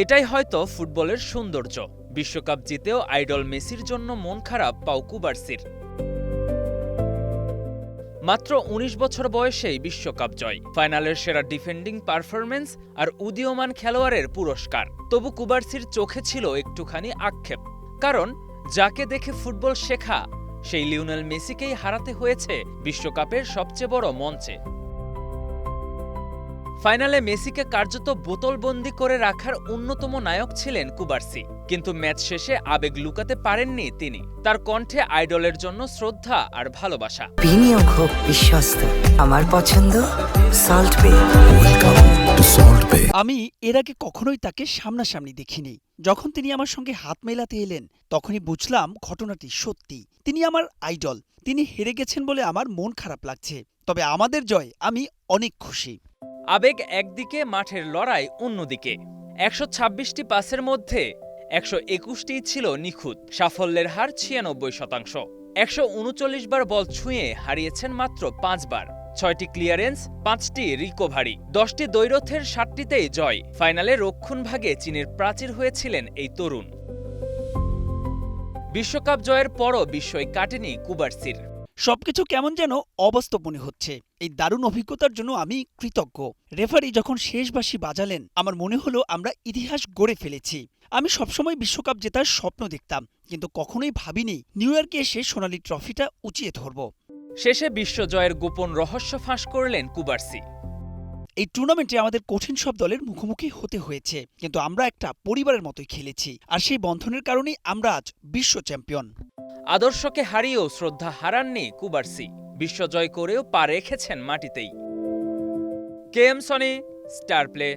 এটাই হয়তো ফুটবলের সৌন্দর্য। বিশ্বকাপ জিতেও আইডল মেসির জন্য মন খারাপ পাও কুবার্সির। মাত্র ১৯ বছর বয়সেই বিশ্বকাপ জয়, ফাইনালের সেরা ডিফেন্ডিং পারফরম্যান্স আর উদীয়মান খেলোয়াড়ের পুরস্কার। তবু কুবার্সির চোখে ছিল একটুখানি আক্ষেপ, কারণ যাকে দেখে ফুটবল শেখা সেই লিওনেল মেসিকেই হারাতে হয়েছে বিশ্বকাপের সবচেয়ে বড় মঞ্চে। ফাইনালে মেসিকে কার্যত বোতলবন্দি করে রাখার অন্যতম নায়ক ছিলেন কুবার্সি, কিন্তু ম্যাচ শেষে আবেগ লুকাতে পারেননি তিনি। তার কণ্ঠে আইডলের জন্য শ্রদ্ধা আর ভালোবাসা। বিনিয়োগ হোক বিশ্বস্ত, আমার পছন্দ সল্ট বে। আমি এর আগে কখনোই তাকে সামনাসামনি দেখিনি। যখন তিনি আমার সঙ্গে হাত মেলাতে এলেন তখনই বুঝলাম ঘটনাটি সত্যি। তিনি আমার আইডল। তিনি হেরে গেছেন বলে আমার মন খারাপ লাগছে, তবে আমাদের জয় আমি অনেক খুশি। আবেগ একদিকে, মাঠের লড়াই অন্যদিকে। ১২৬টি পাসের মধ্যে ১২১টিই ছিল নিখুঁত, সাফল্যের হার ৯৬%। ১৩৯ বার বল ছুঁয়ে হারিয়েছেন মাত্র ৫ বার, ৬টি ক্লিয়ারেন্স, ৫টি রিকভারি, ১০টি দ্বৈরথের ৭টিতেই জয়। ফাইনালে রক্ষণভাগে চীনের প্রাচীর হয়েছিলেন এই তরুণ। বিশ্বকাপ জয়ের পরও বিস্ময় কাটেনি কুবার্সির। সবকিছু কেমন যেন অবাস্তব মনে হচ্ছে। এই দারুণ অভিজ্ঞতার জন্য আমি কৃতজ্ঞ। রেফারি যখন শেষ বাঁশি বাজালেন আমার মনে হলো আমরা ইতিহাস গড়ে ফেলেছি। আমি সবসময় বিশ্বকাপ জেতার স্বপ্ন দেখতাম, কিন্তু কখনোই ভাবিনি নিউ ইয়র্কে এসে সোনালী ট্রফিটা উঁচিয়ে ধরব। শেষে বিশ্বজয়ের গোপন রহস্য ফাঁস করলেন কুবার্সি। এই টুর্নামেন্টে আমাদের কঠিন সব দলের মুখোমুখি হতে হয়েছে, কিন্তু আমরা একটা পরিবারের মতোই খেলেছি, আর সেই বন্ধনের কারণেই আমরা আজ বিশ্ব চ্যাম্পিয়ন। আদর্শকে হারিয়েও শ্রদ্ধা হারাননি কুবার্সি, বিশ্বজয় করেও পা রেখেছেন মাটিতেই। K M Sony, star play.